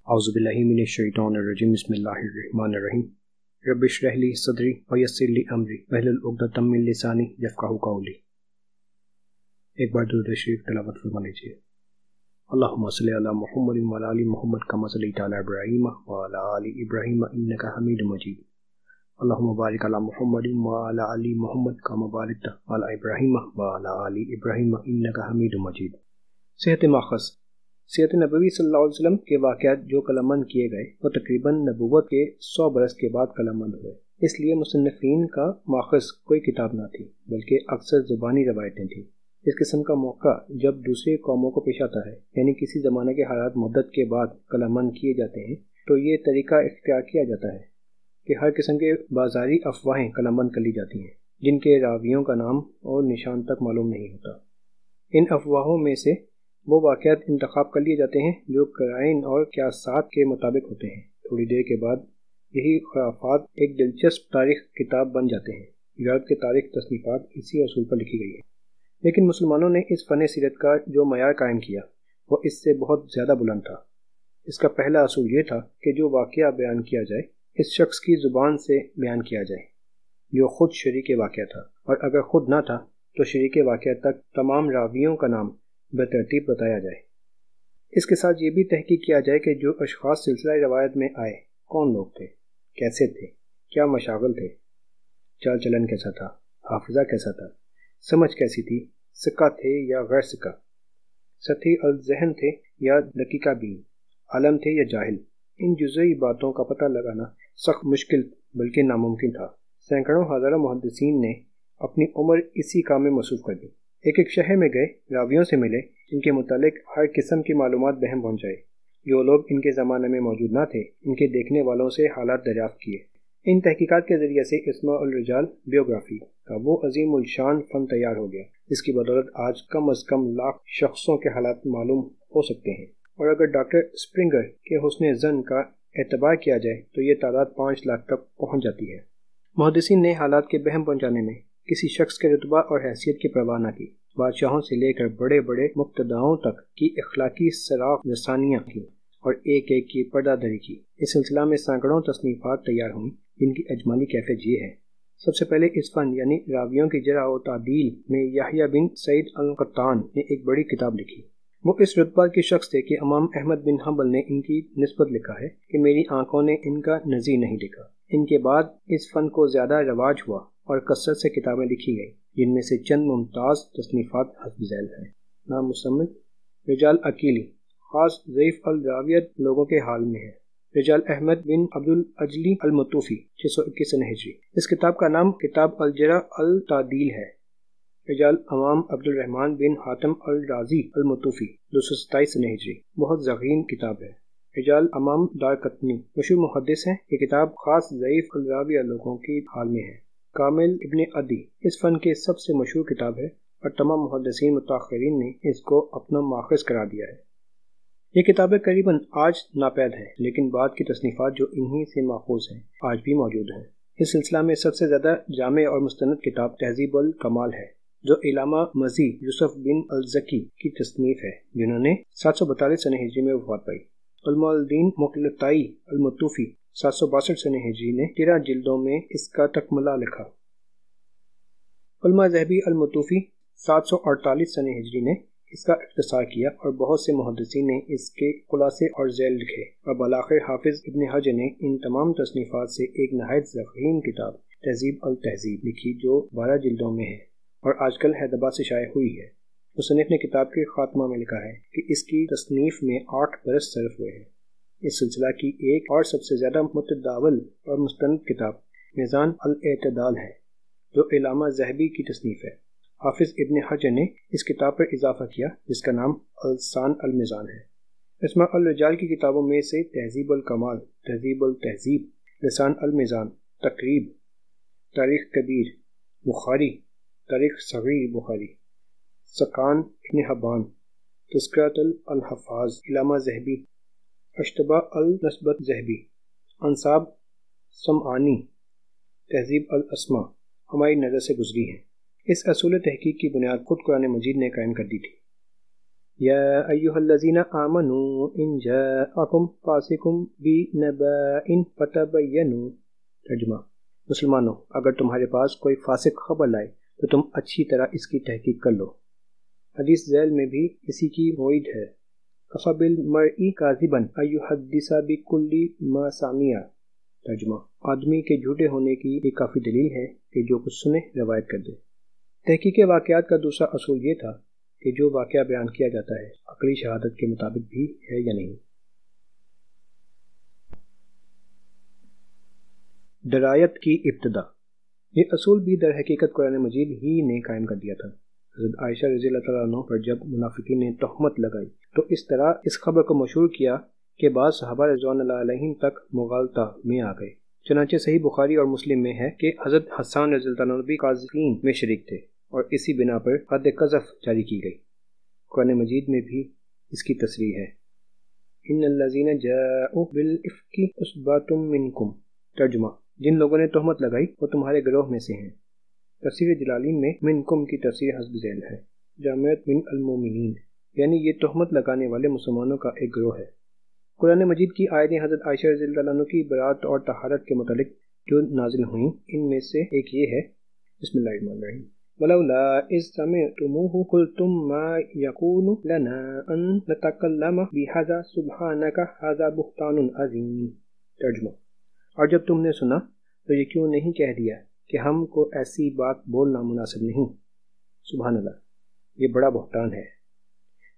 اعوذ باللہ من الشیطان الرجیم بسم اللہ الرحمن الرحیم رب اشرح لی صدری ویسر لی امری واحلل عقدۃ من لسانی یفقہوا قولی۔ ایک بار درود شریف تلاوت فرما لیجیے۔ اللہم صلی علی محمد وعلی آل محمد کما صلیت علی ابراہیم وعلی آل ابراہیم انک حمید مجید۔ اللہم بارک علی محمد وعلی آل محمد کما بارکت علی ابراہیم وعلی آل ابراہیم انک حمید مجید۔ صحت ماخذ: سیرت نبوی صلی اللہ علیہ وسلم کے واقعات جو قلمبند کیے گئے وہ تقریباً نبوت کے 100 برس کے بعد قلمبند ہوئے، اس لیے مصنفین کا ماخذ کوئی کتاب نہ تھی بلکہ اکثر زبانی روایتیں تھیں۔ اس قسم کا موقع جب دوسری قوموں کو پیش آتا ہے، یعنی کسی زمانے کے حالات مدت کے بعد قلمبند کیے جاتے ہیں، تو یہ طریقہ اختیار کیا جاتا ہے کہ ہر قسم کے بازاری افواہیں قلمبند کر لی جاتی ہیں جن کے راویوں کا نام اور نشان تک معلوم نہیں ہوتا۔ ان افواہوں میں سے وہ واقعات انتخاب کر لیے جاتے ہیں جو قرائن اور قیاسات کے مطابق ہوتے ہیں۔ تھوڑی دیر کے بعد یہی خرافات ایک دلچسپ تاریخ کتاب بن جاتے ہیں۔ یورپ کے تاریخ تصنیفات اسی اصول پر لکھی گئی ہے، لیکن مسلمانوں نے اس فن سیرت کا جو معیار قائم کیا وہ اس سے بہت زیادہ بلند تھا۔ اس کا پہلا اصول یہ تھا کہ جو واقعہ بیان کیا جائے اس شخص کی زبان سے بیان کیا جائے جو خود شریک واقعہ تھا، اور اگر خود نہ تھا تو شریک واقعہ تک تمام راویوں کا نام بترتیب بتایا جائے۔ اس کے ساتھ یہ بھی تحقیق کیا جائے کہ جو اشخاص سلسلہ روایت میں آئے کون لوگ تھے، کیسے تھے، کیا مشاغل تھے، چال چلن کیسا تھا، حافظہ کیسا تھا، سمجھ کیسی تھی، سکہ تھے یا غیر سکہ، سطحی الذہن تھے یا دقیقہ بین، عالم تھے یا جاہل۔ ان جزئی باتوں کا پتہ لگانا سخت مشکل بلکہ ناممکن تھا۔ سینکڑوں ہزاروں محدثین نے اپنی عمر اسی کام میں مصروف کر دی۔ ایک ایک شہر میں گئے، راویوں سے ملے، ان کے متعلق ہر قسم کی معلومات بہم پہنچائے۔ جو لوگ ان کے زمانے میں موجود نہ تھے ان کے دیکھنے والوں سے حالات دریافت کیے۔ ان تحقیقات کے ذریعے سے اسماء الرجال بیوگرافی کا وہ عظیم الشان فن تیار ہو گیا جس کی بدولت آج کم از کم لاکھ شخصوں کے حالات معلوم ہو سکتے ہیں، اور اگر ڈاکٹر اسپرنگر کے حسن ظن کا اعتبار کیا جائے تو یہ تعداد 5 لاکھ تک پہنچ جاتی ہے۔ محدثین نے حالات کے بہم پہنچانے میں کسی شخص کے رتبہ اور حیثیت کی پرواہ نہ کی۔ بادشاہوں سے لے کر بڑے بڑے مقتداؤں تک کی اخلاقی سراغ رسانیاں تھیں اور ایک ایک کی پردہ دری کی۔ اس سلسلہ میں سینکڑوں تصنیفات تیار ہوئیں جن کی اجمالی کیفیت یہ ہے۔ سب سے پہلے اس فن یعنی راویوں کی جرح و تعدیل میں یحییٰ بن سعید القطان نے ایک بڑی کتاب لکھی۔ وہ اس رتبہ کے شخص تھے کہ امام احمد بن حنبل نے ان کی نسبت لکھا ہے کہ میری آنکھوں نے ان کا نظیر نہیں دیکھا۔ ان کے بعد اس فن کو زیادہ رواج ہوا اور کثرت سے کتابیں لکھی گئیں جن میں سے چند ممتاز تصنیفات حسب ذیل ہیں۔ نام مصنف: رجال عقیلی، خاص ضعیف الراویت لوگوں کے حال میں ہے۔ رجال احمد بن عبد الاجلی المتوفی 621 سنہ ہجری۔ اس کتاب کا نام کتاب الجرح التعدیل ہے۔ رجال امام عبد الرحمن بن حاتم الرازی المتوفی 227 سنہ ہجری، بہت ضخیم کتاب ہے۔ رجال امام دارقطنی مشہور محدث ہیں۔ یہ کتاب خاص ضعیف الراویہ لوگوں کی حال میں ہے۔ کامل ابن عدی اس فن کے سب سے مشہور کتاب ہے اور تمام محدثین متاخرین نے اس کو اپنا ماخذ قرار دیا ہے۔ یہ کتابیں قریباً آج ناپید ہیں، لیکن بعد کی تصنیفات جو انہی سے ماخوذ ہیں آج بھی موجود ہیں۔ اس سلسلہ میں سب سے زیادہ جامع اور مستند کتاب تہذیب الکمال ہے جو علامہ مزی یوسف بن الزکی کی تصنیف ہے جنہوں نے 742 سنہ ہجری میں وفات پائی۔ علم الدین مقلتائی المتوفی 762 سنہ ہجری نے 13 جلدوں میں اس کا تکملہ لکھا۔ علماء ذہبی المتوفی 748 سنہ ہجری نے اس کا اختصار کیا اور بہت سے محدثین نے اس کے خلاصے اور ذیل لکھے، اور بالآخر حافظ ابن حجر نے ان تمام تصنیفات سے ایک نہایت ضخیم کتاب تہذیب التہذیب لکھی جو 12 جلدوں میں ہے اور آج کل حیدرآباد سے شائع ہوئی ہے۔ مصنف نے کتاب کے خاتمہ میں لکھا ہے کہ اس کی تصنیف میں 8 برس صرف ہوئے ہیں۔ اس سلسلہ کی ایک اور سب سے زیادہ متداول اور مستند کتاب میزان الاعتدال ہے جو علامہ ذہبی کی تصنیف ہے۔ حافظ ابن حجر نے اس کتاب پر اضافہ کیا جس کا نام السان المیزان ہے۔ اسماء الرجال کی کتابوں میں سے تہذیب الکمال، تہذیب التہذیب، لسان المیزان، تقریب، تاریخ کبیر بخاری، تاریخ صغیر بخاری، سکان ابن حبان، تذکرۃ الحفاظ علامہ ذہبی، اشتباء النسبت ذہبی، انساب سمعانی، تہذیب الاسماء ہماری نظر سے گزری ہیں۔ اس اصول تحقیق کی بنیاد خود قرآن مجید نے قائم کر دی تھی۔ یا ایھا الذین آمنوا ان جاءکم فاسق بنبأ فتبینوا۔ ترجمہ: مسلمانوں، اگر تمہارے پاس کوئی فاسق خبر لائے تو تم اچھی طرح اس کی تحقیق کر لو۔ حدیث ذیل میں بھی اسی کی موعد ہے۔ کفی بالمرء کاذبا ان یحدث بکل ما سمع۔ ترجمہ: آدمی کے جھوٹے ہونے کی یہ کافی دلیل ہے کہ جو کچھ سنے روایت کر دے۔ تحقیق واقعات کا دوسرا اصول یہ تھا کہ جو واقعہ بیان کیا جاتا ہے عقلی شہادت کے مطابق بھی ہے یا نہیں۔ درایت کی ابتدا۔ یہ اصول بھی در حقیقت قرآن مجید ہی نے قائم کر دیا تھا۔ حضرت عائشہ رضی اللہ تعالیٰ عنہ پر جب منافقین نے تہمت لگائی تو اس طرح اس خبر کو مشہور کیا کہ بعض صحابہ رضوان اللہ علیہم تک مغالطہ میں آ گئے۔ چنانچہ صحیح بخاری اور مسلم میں ہے کہ حضرت حسان رضی اللہ عنہ بھی قاذفین میں شریک تھے اور اسی بنا پر حد قذف جاری کی گئی۔ قرآن مجید میں بھی اس کی تصریح ہے۔ ان الذین جاءوا بالافک عصبۃ منکم۔ ترجمہ: جن لوگوں نے تہمت لگائی وہ تمہارے گروہ میں سے ہیں۔ تفسیر جلالین میں منکم کی تفسیر حسب ذیل ہے، جامعۃ من المومنین، یعنی یہ تہمت لگانے والے مسلمانوں کا ایک گروہ ہے۔ قرآن مجید کی آیتیں حضرت عائشہ رضی اللہ عنہ کی برات اور طہارت کے متعلق جو نازل ہوئیں ان میں سے ایک یہ ہے۔ بسم اللہ الرحمن الرحیم۔ ولولا اذ سمعتموه قلتم ما يكون لنا ان نتكلم بهذا سبحانك هذا بهتان عظیم۔ ترجمہ: اور جب تم نے سنا تو یہ کیوں نہیں کہہ دیا کہ ہم کو ایسی بات بولنا مناسب نہیں۔ سبحان اللہ، یہ بڑا بہتان ہے۔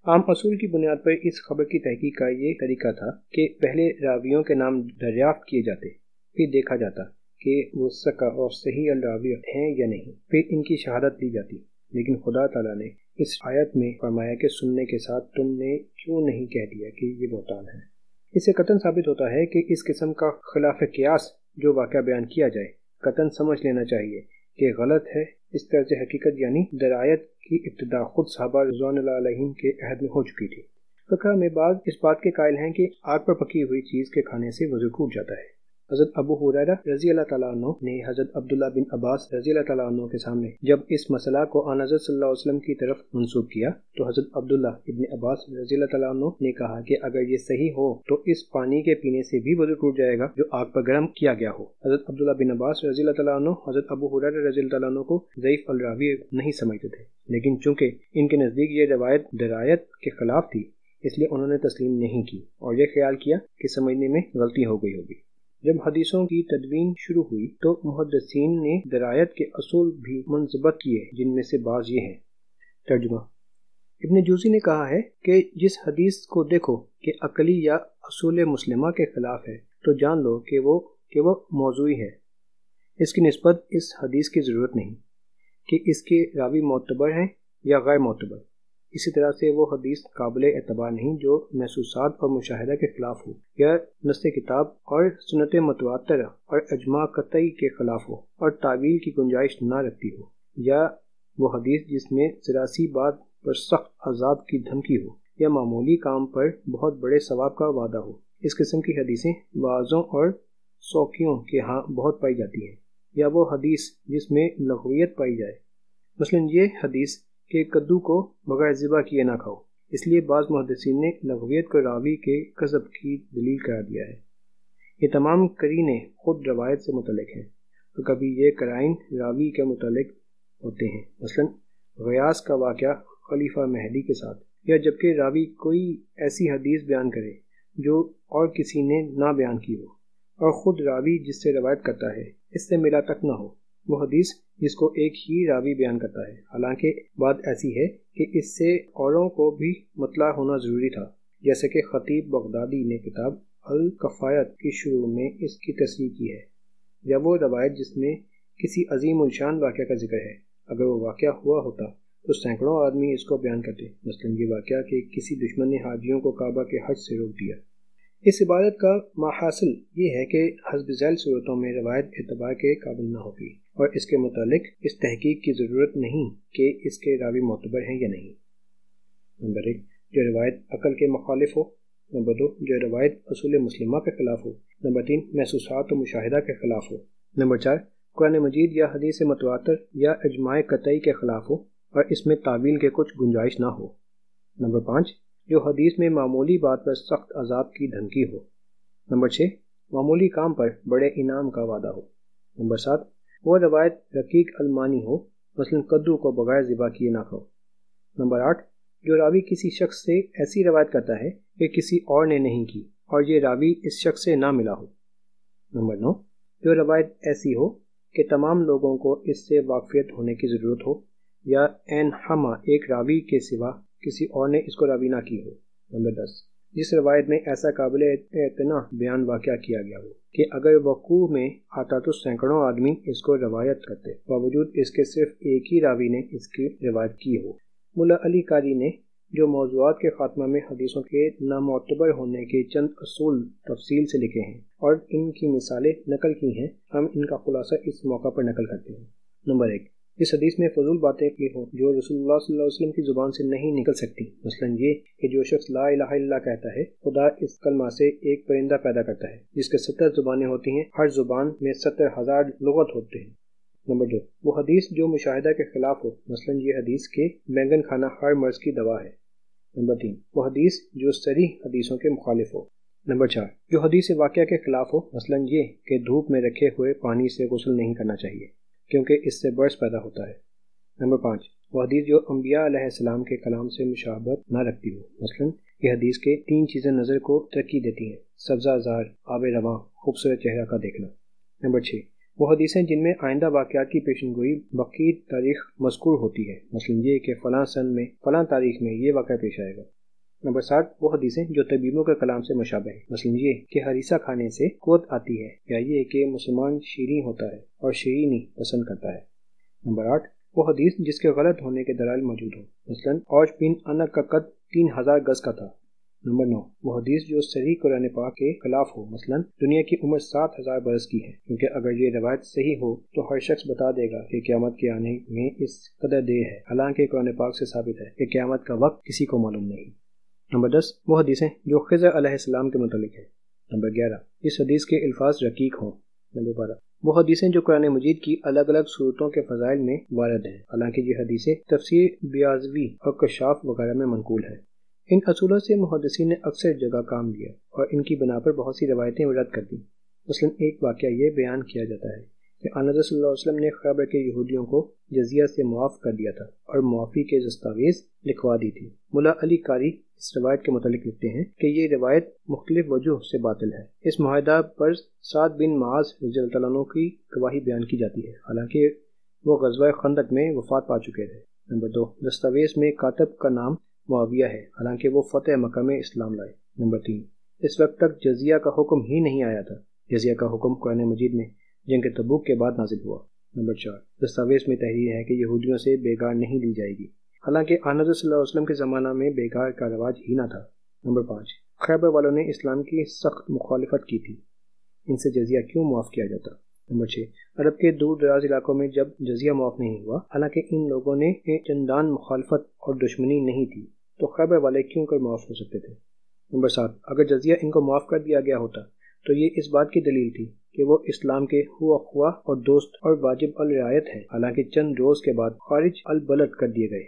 عام اصول کی بنیاد پر اس خبر کی تحقیق کا یہ طریقہ تھا کہ پہلے راویوں کے نام دریافت کیے جاتے، پھر دیکھا جاتا کہ وہ ثقہ اور صحیح الراوی ہیں یا نہیں، پھر ان کی شہادت لی جاتی۔ لیکن خدا تعالیٰ نے اس آیت میں فرمایا کہ سننے کے ساتھ تم نے کیوں نہیں کہہ دیا کہ یہ بہتان ہے۔ اس سے قطعاً ثابت ہوتا ہے کہ اس قسم کا خلاف قیاس جو واقعہ بیان کیا جائے قطعاً سمجھ لینا چاہیے کہ غلط ہے۔ اس طرز حقیقت یعنی درایت کی ابتدا خود صحابہ رضوان اللہ علیہم کے عہد میں ہو چکی تھی۔ فقہ میں بعض اس بات کے قائل ہیں کہ آگ پر پکی ہوئی چیز کے کھانے سے وضو ٹوٹ جاتا ہے۔ حضرت ابو ہریرہ رضی اللہ تعالیٰ عنہ نے حضرت عبداللہ بن عباس رضی اللہ تعالیٰ عنہ کے سامنے جب اس مسئلہ کو آن حضرت صلی اللہ علیہ وسلم کی طرف منسوب کیا تو حضرت عبداللہ ابن عباس رضی اللہ تعالیٰ عنہ نے کہا کہ اگر یہ صحیح ہو تو اس پانی کے پینے سے بھی وضو ٹوٹ جائے گا جو آگ پر گرم کیا گیا ہو۔ حضرت عبداللہ بن عباس رضی اللہ تعالیٰ عنہ حضرت ابو ہریرہ رضی اللہ تعالیٰ عنہ کو ضعیف الراوی نہیں سمجھتے تھے، لیکن چونکہ ان کے نزدیک یہ روایت درایت کے خلاف تھی اس لیے انہوں نے تسلیم نہیں کی اور یہ خیال کیا کہ سمجھنے میں غلطی ہو گئی ہوگی۔ جب حدیثوں کی تدوین شروع ہوئی تو محدثین نے درایت کے اصول بھی منضبط کیے، جن میں سے بعض یہ ہیں۔ ترجمہ: ابن جوزی نے کہا ہے کہ جس حدیث کو دیکھو کہ عقلی یا اصول مسلمہ کے خلاف ہے تو جان لو کہ وہ موضوعی ہے۔ اس کی نسبت اس حدیث کی ضرورت نہیں کہ اس کے راوی معتبر ہیں یا غیر معتبر۔ اسی طرح سے وہ حدیث قابل اعتبار نہیں جو محسوسات اور مشاہدہ کے خلاف ہو، یا نص کتاب اور سنت متواترہ اور اجماع قطعی کے خلاف ہو اور تعویل کی گنجائش نہ رکھتی ہو، یا وہ حدیث جس میں ذرا سی بات پر سخت عذاب کی دھمکی ہو یا معمولی کام پر بہت بڑے ثواب کا وعدہ ہو۔ اس قسم کی حدیثیں واعظوں اور سوکیوں کے ہاں بہت پائی جاتی ہیں، یا وہ حدیث جس میں لغویت پائی جائے، مثلا یہ حدیث کہ کدو کو بغیر ذبح کیے نہ کھاؤ۔ اس لیے بعض محدثین نے لغویت کو راوی کے کذب کی دلیل قرار دیا ہے۔ یہ تمام قرینے خود روایت سے متعلق ہیں، تو کبھی یہ قرائن راوی کے متعلق ہوتے ہیں، مثلا غیاث کا واقعہ خلیفہ مہدی کے ساتھ، یا جبکہ راوی کوئی ایسی حدیث بیان کرے جو اور کسی نے نہ بیان کی ہو اور خود راوی جس سے روایت کرتا ہے اس سے ملا تک نہ ہو، وہ حدیث جس کو ایک ہی راوی بیان کرتا ہے، حالانکہ بات ایسی ہے کہ اس سے اوروں کو بھی مطلع ہونا ضروری تھا، جیسے کہ خطیب بغدادی نے کتاب الکفایت کی شروع میں اس کی تصریح کی ہے۔ یا وہ روایت جس میں کسی عظیم الشان واقعہ کا ذکر ہے، اگر وہ واقعہ ہوا ہوتا تو سینکڑوں آدمی اس کو بیان کرتے، مثلا یہ واقعہ کہ کسی دشمن نے حاجیوں کو کعبہ کے حج سے روک دیا۔ اس عبادت کا ماحصل یہ ہے کہ حسب ذیل صورتوں میں روایت اعتبار کے قابل نہ ہوگی، اور اس کے متعلق اس تحقیق کی ضرورت نہیں کہ اس کے راوی معتبر ہیں یا نہیں۔ نمبر 1، جو روایت عقل کے مخالف ہو۔ نمبر 2، جو روایت اصول مسلمہ کے خلاف ہو۔ نمبر 3، محسوسات و مشاہدہ کے خلاف ہو۔ نمبر 4، قرآن مجید یا حدیث متواتر یا اجماع قطعی کے خلاف ہو اور اس میں تعویل کے کچھ گنجائش نہ ہو۔ نمبر 5 جو حدیث میں معمولی بات پر سخت عذاب کی دھمکی ہو۔ نمبر 6 معمولی کام پر بڑے انعام کا وعدہ ہو۔ نمبر 7 وہ روایت رقیق المانی ہو، مثلا کدو کو بغیر ذبح کیے نہ کھاؤ۔ نمبر 8 جو راوی کسی شخص سے ایسی روایت کرتا ہے کہ کسی اور نے نہیں کی اور یہ راوی اس شخص سے نہ ملا ہو۔ نمبر 9 جو روایت ایسی ہو کہ تمام لوگوں کو اس سے واقفیت ہونے کی ضرورت ہو یا عین ہمہ ایک راوی کے سوا کسی اور نے اس کو راوی نہ کی ہو۔ نمبر 10 جس روایت میں ایسا قابل اعتنا بیان واقعہ کیا گیا ہو کہ اگر وقوع میں آتا تو سینکڑوں آدمی اس کو روایت کرتے، باوجود اس کے صرف ایک ہی راوی نے اس کی روایت کی ہو۔ ملا علی قاری نے جو موضوعات کے خاتمہ میں حدیثوں کے نامعتبر ہونے کے چند اصول تفصیل سے لکھے ہیں اور ان کی مثالیں نقل کی ہیں، ہم ان کا خلاصہ اس موقع پر نقل کرتے ہیں۔ نمبر 1 اس حدیث میں فضول باتیں کی ہوں جو رسول اللہ صلی اللہ علیہ وسلم کی زبان سے نہیں نکل سکتی، مثلا یہ کہ جو شخص لا الہ الا اللہ کہتا ہے خدا اس کلمہ سے ایک پرندہ پیدا کرتا ہے جس کے 70 زبانیں ہوتی ہیں، ہر زبان میں 70,000 لغت ہوتے ہیں۔ نمبر 2 وہ حدیث جو مشاہدہ کے خلاف ہو، مثلا یہ حدیث کہ بینگن کھانا ہر مرض کی دوا ہے۔ نمبر 3 وہ حدیث جو صریح حدیثوں کے مخالف ہو۔ نمبر 4 جو حدیث واقعہ کے خلاف ہو، مثلا یہ کہ دھوپ میں رکھے ہوئے پانی سے غسل نہیں کرنا چاہیے کیونکہ اس سے برس پیدا ہوتا ہے۔ نمبر 5 وہ حدیث جو انبیاء علیہ السلام کے کلام سے مشابہت نہ رکھتی ہو، مثلا یہ حدیث کے 3 چیزیں نظر کو ترقی دیتی ہیں، سبزہ زار، آب رواں، خوبصورت چہرہ کا دیکھنا۔ نمبر 6 وہ حدیثیں جن میں آئندہ واقعات کی پیشن گوئی بقیر تاریخ مذکور ہوتی ہے، مثلا یہ کہ فلاں سن میں فلاں تاریخ میں یہ واقعہ پیش آئے گا۔ نمبر 7 وہ حدیثیں جو طبیبوں کے کلام سے مشابہ ہیں، مثلا یہ کہ ہریسہ کھانے سے قوت آتی ہے یا یہ کہ مسلمان شیریں ہوتا ہے اور شیرینی پسند کرتا ہے۔ نمبر 8 وہ حدیث جس کے غلط ہونے کے دلائل موجود ہوں، مثلا اوج بن انق کا قد 3000 گز کا تھا۔ نمبر 9 وہ حدیث جو صریح قرآن پاک کے خلاف ہو، مثلا دنیا کی عمر 7000 برس کی ہے، کیونکہ اگر یہ روایت صحیح ہو تو ہر شخص بتا دے گا کہ قیامت کے آنے میں اس قدر دیر ہے، حالانکہ قرآن پاک سے ثابت ہے کہ قیامت کا وقت کسی کو معلوم نہیں۔ نمبر 10 وہ حدیثیں جو خضر علیہ السلام کے متعلق ہیں۔ نمبر 11 اس حدیث کے الفاظ رقیق ہوں۔ نمبر 12 وہ حدیثیں جو قرآن مجید کی الگ الگ صورتوں کے فضائل میں وارد ہیں، حالانکہ یہ حدیثیں تفسیر بیاضوی اور کشاف وغیرہ میں منقول ہیں۔ ان اصولوں سے محدثین نے اکثر جگہ کام لیا اور ان کی بنا پر بہت سی روایتیں رد کر دیں۔ مثلا ایک واقعہ یہ بیان کیا جاتا ہے کہ آن حضرت صلی اللہ علیہ وسلم نے خیبر کے یہودیوں کو جزیہ سے معاف کر دیا تھا اور معافی کے دستاویز لکھوا دی تھی۔ ملا علی قاری اس روایت کے متعلق لکھتے ہیں کہ یہ روایت مختلف وجوہ سے باطل ہے۔ اس معاہدہ پر سعد بن معاذ رضی اللہ عنہ کی گواہی بیان کی جاتی ہے، حالانکہ وہ غزوہ خندق میں وفات پا چکے تھے۔ نمبر 2 دستاویز میں کاتب کا نام معاویہ ہے، حالانکہ وہ فتح مکہ میں اسلام لائے۔ نمبر 3 اس وقت تک جزیہ کا حکم ہی نہیں آیا تھا۔ جزیہ کا حکم قرآن مجید میں جنگ تبوک کے بعد نازل ہوا۔ نمبر 4 دستاویز میں تحریر ہے کہ یہودیوں سے بیگار نہیں لی جائے گی، حالانکہ آن حضرت صلی اللہ علیہ وسلم کے زمانہ میں بیگار کا رواج ہی نہ تھا۔ نمبر 5 خیبر والوں نے اسلام کی سخت مخالفت کی تھی، ان سے جزیہ کیوں معاف کیا جاتا؟ نمبر 6 عرب کے دور دراز علاقوں میں جب جزیہ معاف نہیں ہوا، حالانکہ ان لوگوں نے چندان مخالفت اور دشمنی نہیں تھی، تو خیبر والے کیوں کر معاف ہو سکتے تھے؟ نمبر 7 اگر جزیہ ان کو معاف کر دیا گیا ہوتا تو یہ اس بات کی دلیل تھی کہ وہ اسلام کے ہوا خواہ اور دوست اور واجب الرعایت ہیں، حالانکہ چند روز کے بعد خارج البلد کر دیے گئے۔